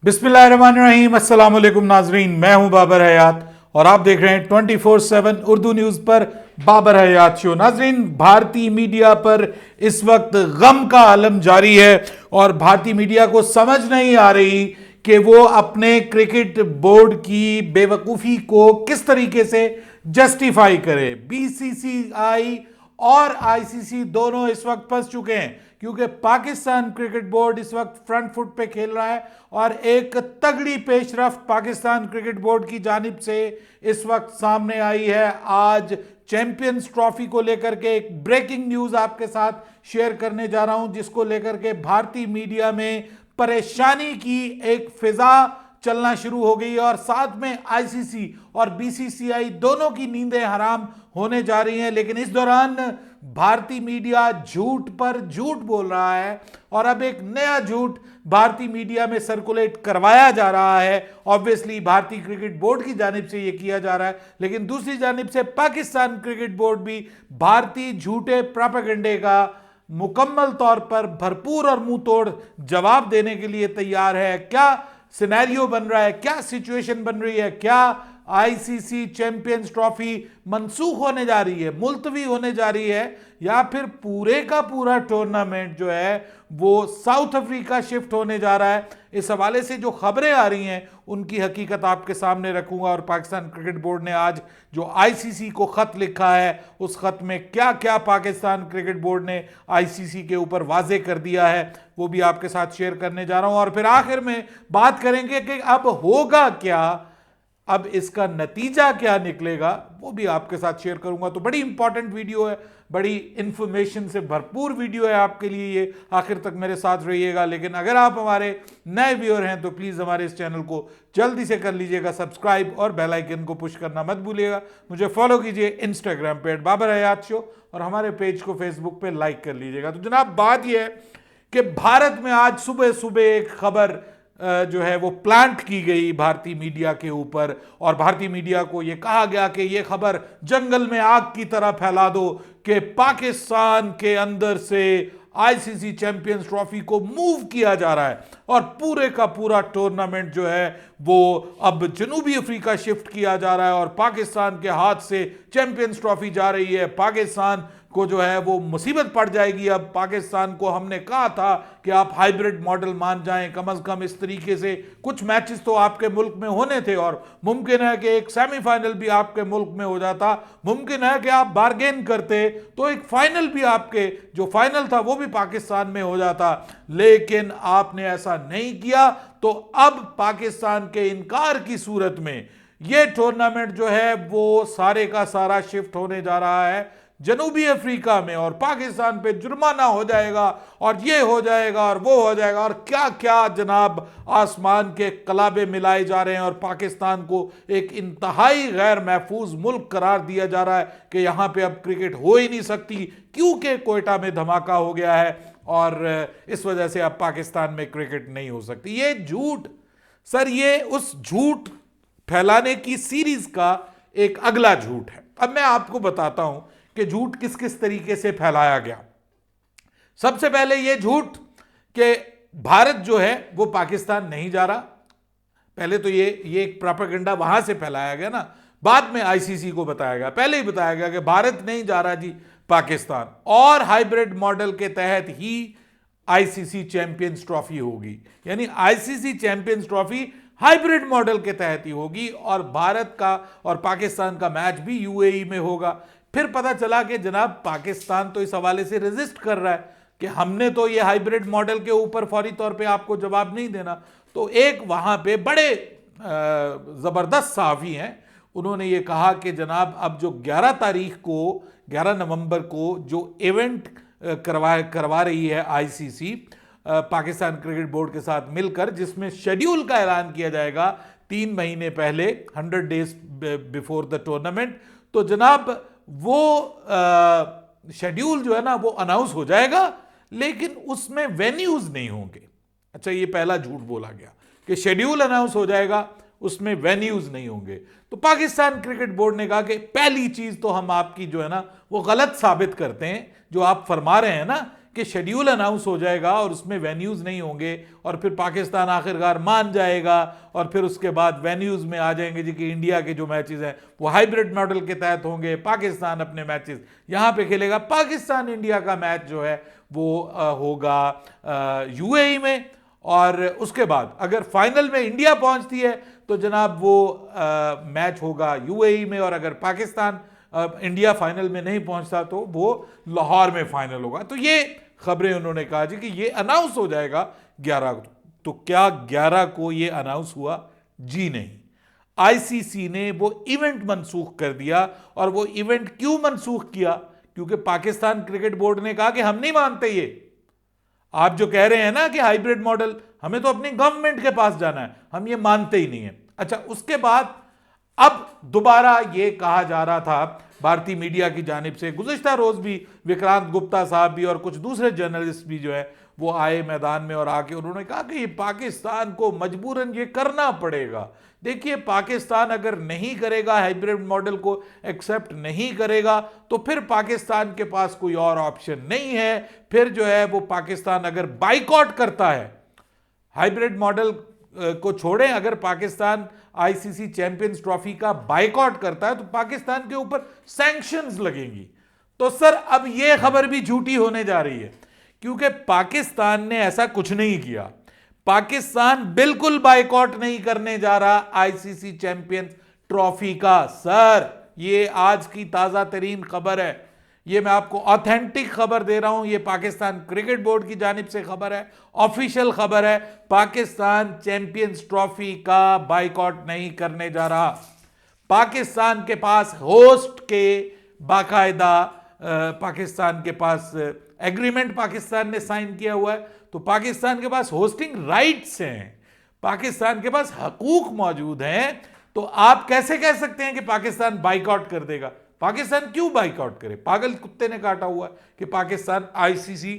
बिस्मिल्लाहिर्रहमानिर्रहीम, अस्सलाम वालेकुम नाजरीन। मैं हूं बाबर हयात और आप देख रहे हैं 24/7 उर्दू न्यूज़ पर बाबर हयात शो। नाजरीन, भारतीय मीडिया पर इस वक्त गम का आलम जारी है और भारतीय मीडिया को समझ नहीं आ रही कि वो अपने क्रिकेट बोर्ड की बेवकूफ़ी को किस तरीके से जस्टिफाई करे। बीसीसीआई और आईसीसी दोनों इस वक्त फंस चुके हैं क्योंकि पाकिस्तान क्रिकेट बोर्ड इस वक्त फ्रंट फुट पे खेल रहा है और एक तगड़ी पेशरफ्त पाकिस्तान क्रिकेट बोर्ड की जानिब से इस वक्त सामने आई है। आज चैंपियंस ट्रॉफी को लेकर के एक ब्रेकिंग न्यूज आपके साथ शेयर करने जा रहा हूं, जिसको लेकर के भारतीय मीडिया में परेशानी की एक फिजा चलना शुरू हो गई है और साथ में आईसीसी और बीसीसीआई दोनों की नींदें हराम होने जा रही हैं। लेकिन इस दौरान भारतीय मीडिया झूठ पर झूठ बोल रहा है और अब एक नया झूठ भारतीय मीडिया में सर्कुलेट करवाया जा रहा है। ऑब्वियसली भारतीय क्रिकेट बोर्ड की जानिब से यह किया जा रहा है, लेकिन दूसरी जानिब से पाकिस्तान क्रिकेट बोर्ड भी भारतीय झूठे प्रोपेगेंडे का मुकम्मल तौर पर भरपूर और मुंह तोड़ जवाब देने के लिए तैयार है। क्या सिनेरियो बन रहा है, क्या सिचुएशन बन रही है, क्या आईसीसी चैंपियंस ट्रॉफी मनसूख होने जा रही है, मुलतवी होने जा रही है, या फिर पूरे का पूरा टूर्नामेंट जो है वो साउथ अफ्रीका शिफ्ट होने जा रहा है। इस हवाले से जो खबरें आ रही हैं उनकी हकीकत आपके सामने रखूंगा और पाकिस्तान क्रिकेट बोर्ड ने आज जो आईसीसी को खत लिखा है उस खत में क्या क्या पाकिस्तान क्रिकेट बोर्ड ने आईसीसी के ऊपर वाजे कर दिया है वो भी आपके साथ शेयर करने जा रहा हूं। और फिर आखिर में बात करेंगे कि अब होगा क्या, अब इसका नतीजा क्या निकलेगा, वो भी आपके साथ शेयर करूंगा। तो बड़ी इंपॉर्टेंट वीडियो है, बड़ी इंफॉर्मेशन से भरपूर वीडियो है आपके लिए, ये आखिर तक मेरे साथ रहिएगा। लेकिन अगर आप हमारे नए व्यूअर हैं तो प्लीज़ हमारे इस चैनल को जल्दी से कर लीजिएगा सब्सक्राइब और बेल आइकन को पुश करना मत भूलिएगा। मुझे फॉलो कीजिए इंस्टाग्राम पे @बाबर हयात शो और हमारे पेज को फेसबुक पे लाइक कर लीजिएगा। तो जनाब, बात यह है कि भारत में आज सुबह सुबह एक खबर जो है वो प्लांट की गई भारतीय मीडिया के ऊपर और भारतीय मीडिया को ये कहा गया कि ये खबर जंगल में आग की तरह फैला दो कि पाकिस्तान के अंदर से आईसीसी चैंपियंस ट्रॉफी को मूव किया जा रहा है और पूरे का पूरा टूर्नामेंट जो है वो अब जनूबी अफ्रीका शिफ्ट किया जा रहा है और पाकिस्तान के हाथ से चैंपियंस ट्रॉफी जा रही है। पाकिस्तान को जो है वो मुसीबत पड़ जाएगी। अब पाकिस्तान को हमने कहा था कि आप हाइब्रिड मॉडल मान जाएं, कम से कम इस तरीके से कुछ मैचेस तो आपके मुल्क में होने थे और मुमकिन है कि एक सेमीफाइनल भी आपके मुल्क में हो जाता, मुमकिन है कि आप बार्गेन करते तो एक फाइनल भी आपके जो फाइनल था वो भी पाकिस्तान में हो जाता। लेकिन आपने ऐसा नहीं किया, तो अब पाकिस्तान के इनकार की सूरत में यह टूर्नामेंट जो है वो सारे का सारा शिफ्ट होने जा रहा है जनूबी अफ्रीका में और पाकिस्तान पे जुर्माना हो जाएगा और ये हो जाएगा और वो हो जाएगा और क्या क्या जनाब आसमान के कलाबे मिलाए जा रहे हैं और पाकिस्तान को एक इंतहाई गैर महफूज मुल्क करार दिया जा रहा है कि यहाँ पे अब क्रिकेट हो ही नहीं सकती क्योंकि कोयटा में धमाका हो गया है और इस वजह से अब पाकिस्तान में क्रिकेट नहीं हो सकती। ये झूठ सर, ये उस झूठ फैलाने की सीरीज का एक अगला झूठ है। अब मैं आपको बताता हूं कि झूठ किस किस तरीके से फैलाया गया। सबसे पहले यह झूठ कि भारत जो है वो पाकिस्तान नहीं जा रहा। पहले तो ये एक प्रोपेगेंडा वहां से फैलाया गया ना, बाद में आईसीसी को बताया गया। पहले ही बताया गया कि भारत नहीं जा रहा जी पाकिस्तान, और हाइब्रिड मॉडल के तहत ही आईसीसी चैंपियंस ट्रॉफी होगी, यानी ICC champions trophy hybrid model के तहत ही होगी और भारत का और पाकिस्तान का मैच भी यूएई में होगा। फिर पता चला कि जनाब पाकिस्तान तो इस हवाले से रेजिस्ट कर रहा है कि हमने तो ये हाइब्रिड मॉडल के ऊपर फौरी तौर पे आपको जवाब नहीं देना। तो एक वहां पे बड़े जबरदस्त सहाफी हैं, उन्होंने ये कहा कि जनाब अब जो 11 नवंबर को जो इवेंट करवा रही है आईसीसी पाकिस्तान क्रिकेट बोर्ड के साथ मिलकर, जिसमें शेड्यूल का ऐलान किया जाएगा 3 महीने पहले 100 डेज बिफोर द टूर्नामेंट, तो जनाब वो शेड्यूल जो है ना वो अनाउंस हो जाएगा लेकिन उसमें वेन्यूज नहीं होंगे। अच्छा, ये पहला झूठ बोला गया कि शेड्यूल अनाउंस हो जाएगा, उसमें वेन्यूज नहीं होंगे। तो पाकिस्तान क्रिकेट बोर्ड ने कहा कि पहली चीज तो हम आपकी जो है ना वो गलत साबित करते हैं, जो आप फरमा रहे हैं ना कि शेड्यूल अनाउंस हो जाएगा और उसमें वेन्यूज नहीं होंगे और फिर पाकिस्तान आखिरकार मान जाएगा और फिर उसके बाद वेन्यूज में आ जाएंगे जी कि इंडिया के जो मैचेस हैं वो हाइब्रिड मॉडल के तहत होंगे, पाकिस्तान अपने मैचेस यहां पे खेलेगा। पाकिस्तान इंडिया का मैच जो है वो होगा यूएई में, और उसके बाद अगर फाइनल में इंडिया पहुंचती है तो जनाब वो मैच होगा यूएई में, और अगर पाकिस्तान इंडिया फाइनल में नहीं पहुंचता तो वो लाहौर में फाइनल होगा। तो ये खबरें उन्होंने कहा जी कि ये अनाउंस हो जाएगा 11 को। तो क्या 11 को ये अनाउंस हुआ? जी नहीं, आईसीसी ने वो इवेंट मनसूख कर दिया। और वो इवेंट क्यों मनसूख किया? क्योंकि पाकिस्तान क्रिकेट बोर्ड ने कहा कि हम नहीं मानते ये, आप जो कह रहे हैं ना कि हाइब्रिड मॉडल, हमें तो अपनी गवर्नमेंट के पास जाना है, हम ये मानते ही नहीं है। अच्छा, उसके बाद अब दोबारा ये कहा जा रहा था भारतीय मीडिया की जानिब से, गुज़िश्ता रोज भी विक्रांत गुप्ता साहब भी और कुछ दूसरे जर्नलिस्ट भी जो है वो आए मैदान में और आके उन्होंने कहा कि ये पाकिस्तान को मजबूरन ये करना पड़ेगा। देखिए, पाकिस्तान अगर नहीं करेगा, हाइब्रिड मॉडल को एक्सेप्ट नहीं करेगा, तो फिर पाकिस्तान के पास कोई और ऑप्शन नहीं है। फिर जो है वो पाकिस्तान अगर बाइकॉट करता है, हाइब्रिड मॉडल को छोड़ें, अगर पाकिस्तान आईसीसी चैंपियंस ट्रॉफी का बाइकॉट करता है तो पाकिस्तान के ऊपर सैंक्शंस लगेंगी। तो सर अब यह खबर भी झूठी होने जा रही है, क्योंकि पाकिस्तान ने ऐसा कुछ नहीं किया। पाकिस्तान बिल्कुल बाइकॉट नहीं करने जा रहा आईसीसी चैंपियंस ट्रॉफी का। सर ये आज की ताजा तरीन खबर है, ये मैं आपको ऑथेंटिक खबर दे रहा हूं, ये पाकिस्तान क्रिकेट बोर्ड की जानिब से खबर है, ऑफिशियल खबर है। पाकिस्तान चैंपियंस ट्रॉफी का बाइकॉट नहीं करने जा रहा। पाकिस्तान के पास होस्ट के बाकायदा पाकिस्तान के पास एग्रीमेंट पाकिस्तान ने साइन किया हुआ है, तो पाकिस्तान के पास होस्टिंग राइट्स हैं, पाकिस्तान के पास हकूक मौजूद हैं। तो आप कैसे कह सकते हैं कि पाकिस्तान बाइकआउट कर देगा? पाकिस्तान क्यों बाइकआउट करे? पागल कुत्ते ने काटा हुआ है कि पाकिस्तान आईसीसी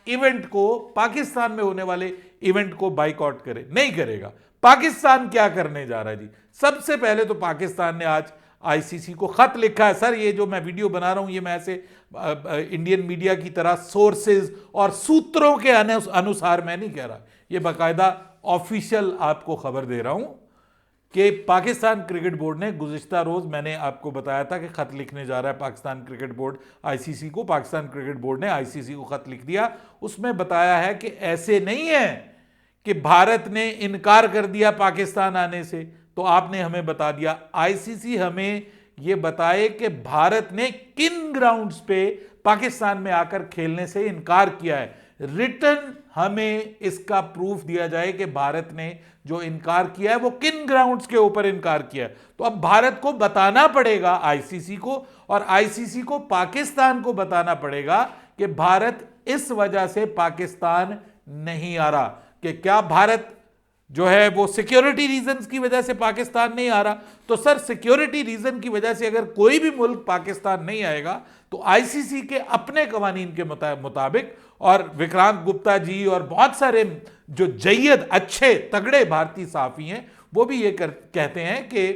इवेंट को, पाकिस्तान में होने वाले इवेंट को बाइकआउट करे, नहीं करेगा। पाकिस्तान क्या करने जा रहा है जी? सबसे पहले तो पाकिस्तान ने आज आईसीसी को खत लिखा है। सर ये जो मैं वीडियो बना रहा हूं ये मैं ऐसे इंडियन मीडिया की तरह सोर्सेज और सूत्रों के अनुसार मैं नहीं कह रहा, ये बाकायदा ऑफिशियल आपको खबर दे रहा हूं कि पाकिस्तान क्रिकेट बोर्ड ने गुज़िश्ता रोज, मैंने आपको बताया था कि खत लिखने जा रहा है पाकिस्तान क्रिकेट बोर्ड आईसीसी को, पाकिस्तान क्रिकेट बोर्ड ने आईसीसी को खत लिख दिया। उसमें बताया है कि ऐसे नहीं है कि भारत ने इनकार कर दिया पाकिस्तान आने से, तो आपने हमें बता दिया। आईसीसी हमें यह बताए कि भारत ने किन ग्राउंड्स पे पाकिस्तान में आकर खेलने से इनकार किया है। रिटर्न हमें इसका प्रूफ दिया जाए कि भारत ने जो इनकार किया है वो किन ग्राउंड्स के ऊपर इनकार किया है। तो अब भारत को बताना पड़ेगा आईसीसी को, और आईसीसी को पाकिस्तान को बताना पड़ेगा कि भारत इस वजह से पाकिस्तान नहीं आ रहा, कि क्या भारत जो है वो सिक्योरिटी रीजंस की वजह से पाकिस्तान नहीं आ रहा। तो सर सिक्योरिटी रीजन की वजह से अगर कोई भी मुल्क पाकिस्तान नहीं आएगा तो आईसीसी के अपने कवानीन के मुताबिक, और विक्रांत गुप्ता जी और बहुत सारे जो जय्यद अच्छे तगड़े भारतीय सहाफी हैं वो भी ये कहते हैं कि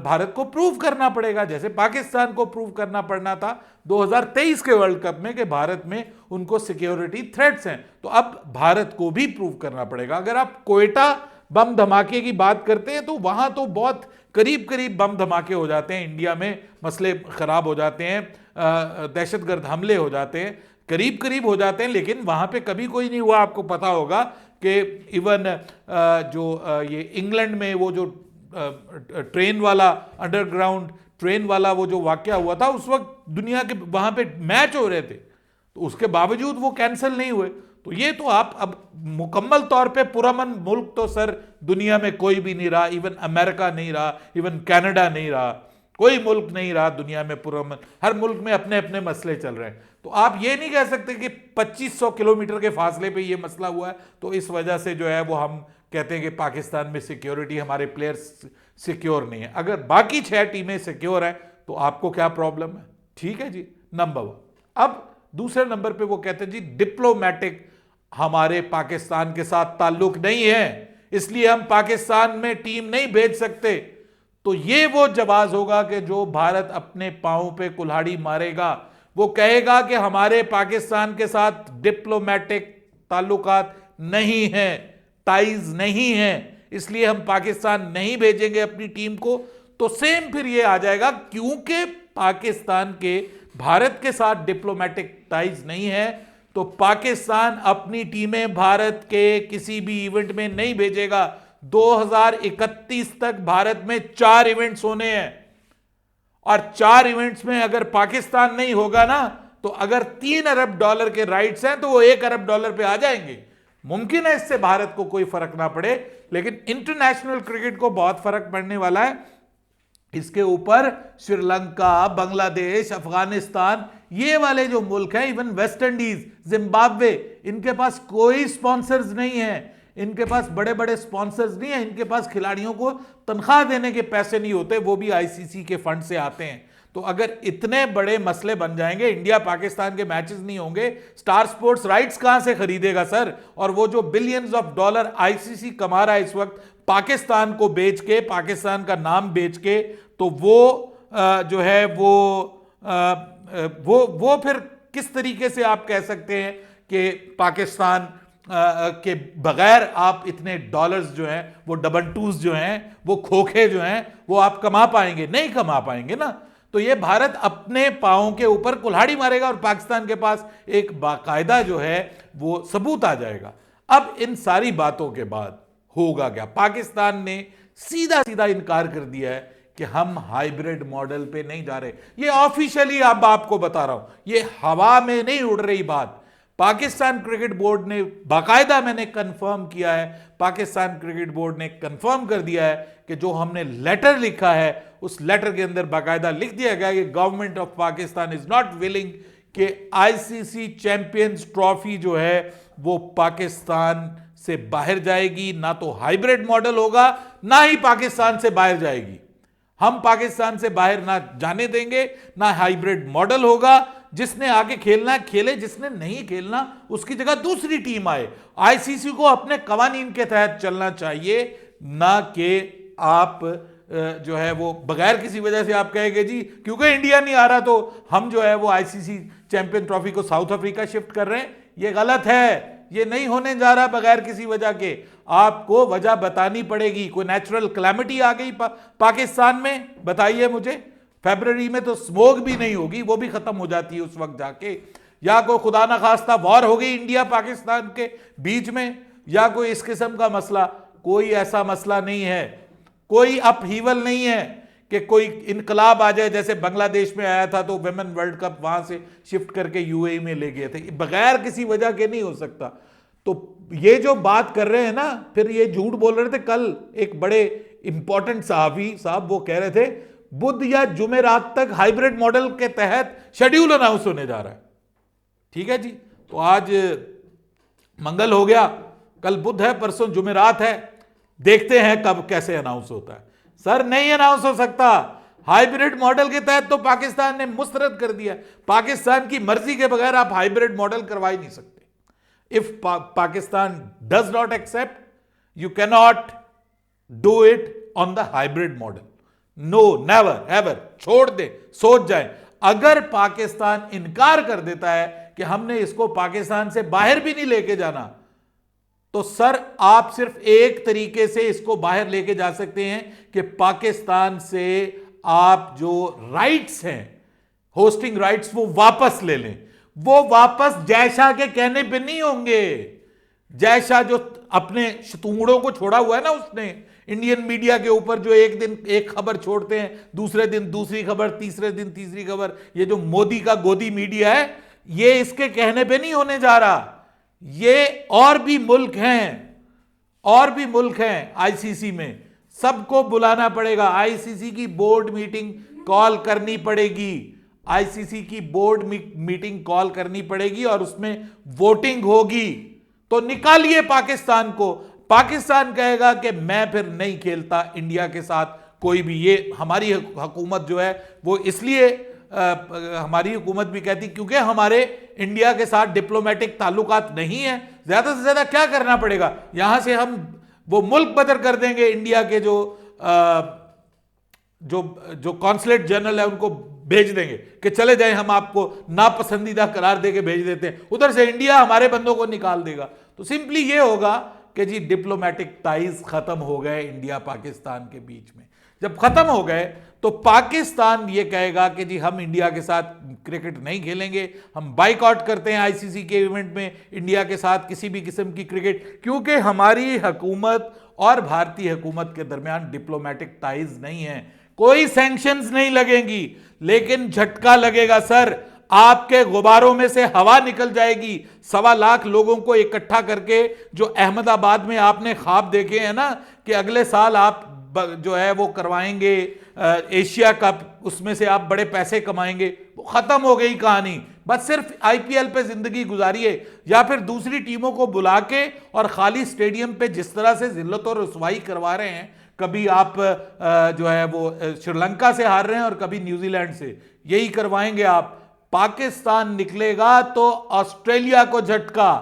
भारत को प्रूव करना पड़ेगा, जैसे पाकिस्तान को प्रूव करना पड़ना था 2023 के वर्ल्ड कप में कि भारत में उनको सिक्योरिटी थ्रेट्स हैं। तो अब भारत को भी प्रूव करना पड़ेगा। अगर आप कोयटा बम धमाके की बात करते हैं तो वहां तो बहुत करीब करीब बम धमाके हो जाते हैं, इंडिया में मसले खराब हो जाते हैं, दहशतगर्द हमले हो जाते हैं, करीब करीब हो जाते हैं, लेकिन वहां पे कभी कोई नहीं हुआ। आपको पता होगा कि इवन ये इंग्लैंड में वो जो ट्रेन वाला, अंडरग्राउंड ट्रेन वाला वो जो वाकया हुआ था, उस वक्त दुनिया के वहां पे मैच हो रहे थे, तो उसके बावजूद वो कैंसिल नहीं हुए। तो ये तो आप अब मुकम्मल तौर पे पुरअमन मुल्क तो सर दुनिया में कोई भी नहीं रहा, इवन अमेरिका नहीं रहा, इवन कनाडा नहीं रहा, कोई मुल्क नहीं रहा दुनिया में पुरअमन। हर मुल्क में अपने अपने मसले चल रहे हैं। तो आप ये नहीं कह सकते कि 2500 किलोमीटर के फासले पे ये मसला हुआ है तो इस वजह से जो है वो हम कहते हैं कि पाकिस्तान में सिक्योरिटी, हमारे प्लेयर्स सिक्योर नहीं है। अगर बाकी 6 टीमें सिक्योर हैं तो आपको क्या प्रॉब्लम है? ठीक है जी, नंबर 1। अब दूसरे नंबर पे वो कहते हैं जी डिप्लोमेटिक हमारे पाकिस्तान के साथ ताल्लुक नहीं है, इसलिए हम पाकिस्तान में टीम नहीं भेज सकते। तो ये वो जवाब होगा कि जो भारत अपने पांव पे कुल्हाड़ी मारेगा, वो कहेगा कि हमारे पाकिस्तान के साथ डिप्लोमेटिक ताल्लुकात नहीं हैं, टाइज नहीं हैं, इसलिए हम पाकिस्तान नहीं भेजेंगे अपनी टीम को, तो सेम फिर ये आ जाएगा क्योंकि पाकिस्तान के भारत के साथ डिप्लोमेटिक टाइज नहीं है तो पाकिस्तान अपनी टीमें भारत के किसी भी इवेंट में नहीं भेजेगा। 2031 तक भारत में 4 इवेंट्स होने हैं और 4 इवेंट्स में अगर पाकिस्तान नहीं होगा ना तो अगर $3 अरब के राइट्स हैं तो वो $1 अरब पे आ जाएंगे। मुमकिन है इससे भारत को कोई फर्क ना पड़े, लेकिन इंटरनेशनल क्रिकेट को बहुत फर्क पड़ने वाला है। इसके ऊपर श्रीलंका, बांग्लादेश, अफगानिस्तान, ये वाले जो मुल्क हैं, इवन वेस्ट इंडीज, जिम्बाब्वे, इनके पास कोई स्पॉन्सर्स नहीं है, इनके पास बड़े बड़े स्पॉन्सर्स नहीं है, इनके पास खिलाड़ियों को तनख्वाह देने के पैसे नहीं होते, वो भी आईसीसी के फंड से आते हैं। तो अगर इतने बड़े मसले बन जाएंगे, इंडिया पाकिस्तान के मैचेस नहीं होंगे, स्टार स्पोर्ट्स राइट्स कहां से खरीदेगा सर? और वो जो बिलियंस ऑफ डॉलर आईसीसी कमा रहा है इस वक्त पाकिस्तान को बेच के, पाकिस्तान का नाम बेच के, तो वो जो है वो फिर किस तरीके से आप कह सकते हैं कि पाकिस्तान के बगैर आप इतने डॉलर्स जो हैं, वो डबल टूज जो हैं, वो खोखे जो हैं, वो आप कमा पाएंगे? नहीं कमा पाएंगे ना। तो ये भारत अपने पांवों के ऊपर कुल्हाड़ी मारेगा और पाकिस्तान के पास एक बाकायदा जो है वो सबूत आ जाएगा। अब इन सारी बातों के बाद होगा क्या? पाकिस्तान ने सीधा सीधा इनकार कर दिया है कि हम हाइब्रिड मॉडल पे नहीं जा रहे। ये ऑफिशियली अब आपको बता रहा हूं, ये हवा में नहीं उड़ रही बात। पाकिस्तान क्रिकेट बोर्ड ने बाकायदा, मैंने कंफर्म किया है, पाकिस्तान क्रिकेट बोर्ड ने कंफर्म कर दिया है कि जो हमने लेटर लिखा है उस लेटर के अंदर बाकायदा लिख दिया गया कि government of Pakistan is not willing कि आईसीसी चैंपियंस ट्रॉफी जो है वो पाकिस्तान से बाहर जाएगी। ना तो हाइब्रिड मॉडल होगा, ना ही पाकिस्तान से बाहर जाएगी। हम पाकिस्तान से बाहर ना जाने देंगे, ना हाइब्रिड मॉडल होगा। जिसने आगे खेलना खेले, जिसने नहीं खेलना उसकी जगह दूसरी टीम आए। आईसीसी को अपने कवानीन के तहत चलना चाहिए, ना कि आप जो है वो बगैर किसी वजह से आप कहेंगे जी क्योंकि इंडिया नहीं आ रहा तो हम जो है वो आईसीसी चैंपियन ट्रॉफी को साउथ अफ्रीका शिफ्ट कर रहे हैं। ये गलत है, ये नहीं होने जा रहा बगैर किसी वजह के। आपको वजह बतानी पड़ेगी। कोई नेचुरल कैलामिटी आ गई पाकिस्तान में, बताइए मुझे। फरवरी में तो स्मोक भी नहीं होगी, वो भी खत्म हो जाती है उस वक्त जाके। या कोई खुदा ना खास्ता वॉर हो गई इंडिया पाकिस्तान के बीच में, या कोई इस किस्म का मसला। कोई ऐसा मसला नहीं है, कोई अपहीवल नहीं है कि कोई इनकलाब आ जाए जैसे बांग्लादेश में आया था तो विमेन वर्ल्ड कप वहां से शिफ्ट करके यूएई में ले गए थे। बगैर किसी वजह के नहीं हो सकता। तो ये जो बात कर रहे हैं ना, फिर ये झूठ बोल रहे थे। कल एक बड़े इंपॉर्टेंट सहाफी साहब वो कह रहे थे बुध या जुमेरात तक हाइब्रिड मॉडल के तहत शेड्यूल अनाउंस होने जा रहा है। ठीक है जी, तो आज मंगल हो गया, कल बुध है, परसों जुमेरात है, देखते हैं कब कैसे अनाउंस होता है। सर नहीं अनाउंस हो सकता। हाइब्रिड मॉडल के तहत तो पाकिस्तान ने मुस्तरद कर दिया। पाकिस्तान की मर्जी के बगैर आप हाइब्रिड मॉडल करवा ही नहीं सकते। If Pakistan does not accept, you cannot do it on the hybrid model. No, never ever. छोड़ दे, सोच जाए। अगर पाकिस्तान इनकार कर देता है कि हमने इसको पाकिस्तान से बाहर भी नहीं लेके जाना, तो सर आप सिर्फ एक तरीके से इसको बाहर लेके जा सकते हैं कि पाकिस्तान से आप जो राइट्स हैं, होस्टिंग राइट्स, वो वापस ले लें। वो वापस जयशाह के कहने पे नहीं होंगे। जयशाह जो अपने शतूंगड़ों को छोड़ा हुआ है ना, उसने इंडियन मीडिया के ऊपर जो एक दिन एक खबर छोड़ते हैं, दूसरे दिन दूसरी खबर, तीसरे दिन तीसरी खबर, ये जो मोदी का गोदी मीडिया है, ये इसके कहने पे नहीं होने जा रहा। ये और भी मुल्क हैं, और भी मुल्क हैं आईसीसी में, सबको बुलाना पड़ेगा। आईसीसी की बोर्ड मीटिंग कॉल करनी पड़ेगी। आईसीसी की बोर्ड मीटिंग कॉल करनी पड़ेगी और उसमें वोटिंग होगी। तो निकालिए पाकिस्तान को। पाकिस्तान कहेगा कि मैं फिर नहीं खेलता इंडिया के साथ कोई भी। ये हमारी हुकूमत जो है वो इसलिए हमारी हुकूमत भी कहती क्योंकि हमारे इंडिया के साथ डिप्लोमेटिक ताल्लुकात नहीं है। ज्यादा से ज्यादा क्या करना पड़ेगा, यहां से हम वो मुल्क बदर कर देंगे। इंडिया के जो कॉन्सुलेट जनरल है उनको भेज देंगे कि चले जाए, हम आपको नापसंदीदा करार देके भेज देते हैं, उधर से इंडिया हमारे बंदों को निकाल देगा। तो सिंपली ये होगा कि जी डिप्लोमेटिक टाइज खत्म हो गए इंडिया पाकिस्तान के बीच में। जब खत्म हो गए तो पाकिस्तान ये कहेगा कि जी हम इंडिया के साथ क्रिकेट नहीं खेलेंगे, हम बाइकआउट करते हैं आईसीसी के इवेंट में इंडिया के साथ किसी भी किस्म की क्रिकेट, क्योंकि हमारी हुकूमत और भारतीय हुकूमत के दरमियान डिप्लोमेटिक टाइज नहीं है। कोई सैंक्शंस नहीं लगेंगी, लेकिन झटका लगेगा सर, आपके गुब्बारों में से हवा निकल जाएगी। 1.25 लाख लोगों को इकट्ठा करके जो अहमदाबाद में आपने ख्वाब देखे हैं ना कि अगले साल आप जो है वो करवाएंगे एशिया कप, उसमें से आप बड़े पैसे कमाएंगे, वो खत्म हो गई कहानी। बस सिर्फ आईपीएल पे जिंदगी गुजारिए या फिर दूसरी टीमों को बुला के और खाली स्टेडियम पे जिस तरह से जिल्लत और रुसवाई करवा रहे हैं, कभी आप जो है वो श्रीलंका से हार रहे हैं और कभी न्यूजीलैंड से, यही करवाएंगे आप। पाकिस्तान निकलेगा तो ऑस्ट्रेलिया को झटका,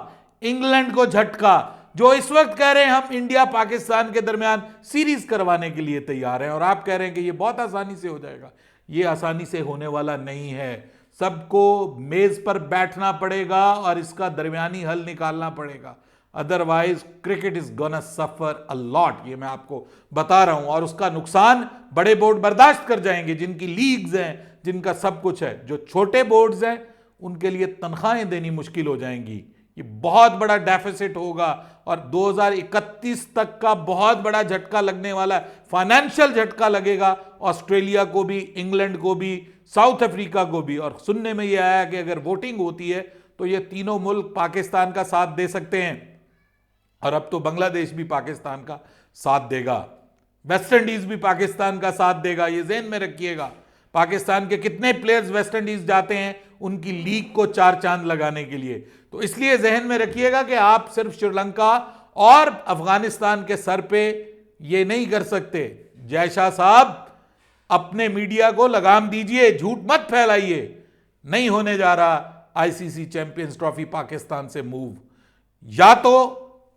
इंग्लैंड को झटका। जो इस वक्त कह रहे हैं हम इंडिया पाकिस्तान के दरमियान सीरीज करवाने के लिए तैयार हैं, और आप कह रहे हैं कि ये बहुत आसानी से हो जाएगा, ये आसानी से होने वाला नहीं है। सबको मेज पर बैठना पड़ेगा और इसका दरमियानी हल निकालना पड़ेगा, otherwise cricket is gonna suffer a lot, ये मैं आपको बता रहा हूं। और उसका नुकसान बड़े बोर्ड बर्दाश्त कर जाएंगे, जिनकी लीग्स हैं, जिनका सब कुछ है। जो छोटे बोर्ड्स हैं उनके लिए तनख्वाहें देनी मुश्किल हो जाएंगी, ये बहुत बड़ा डेफिसिट होगा और 2031 तक का बहुत बड़ा झटका लगने वाला है, फाइनेंशियल झटका लगेगा ऑस्ट्रेलिया को भी, इंग्लैंड को भी, साउथ अफ्रीका को भी। और सुनने में यह आया कि अगर वोटिंग होती है तो ये तीनों मुल्क पाकिस्तान का साथ दे सकते हैं, और अब तो बांग्लादेश भी पाकिस्तान का साथ देगा, वेस्ट इंडीज भी पाकिस्तान का साथ देगा, ये ज़हन में रखिएगा। पाकिस्तान के कितने प्लेयर्स वेस्ट इंडीज जाते हैं उनकी लीग को 4 चांद लगाने के लिए। तो इसलिए जहन में रखिएगा कि आप सिर्फ श्रीलंका और अफगानिस्तान के सर पे ये नहीं कर सकते। जय शाह साहब, अपने मीडिया को लगाम दीजिए, झूठ मत फैलाइए। नहीं होने जा रहा आईसीसी चैंपियंस ट्रॉफी पाकिस्तान से मूव। या तो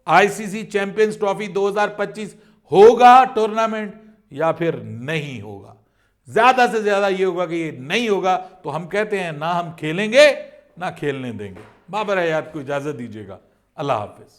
आईसीसी चैंपियंस ट्रॉफी 2025 होगा टूर्नामेंट, या फिर नहीं होगा। ज्यादा से ज्यादा ये होगा कि ये नहीं होगा तो हम कहते हैं ना हम खेलेंगे ना खेलने देंगे। बाबर हयात को इजाजत दीजिएगा। अल्लाह हाफिज।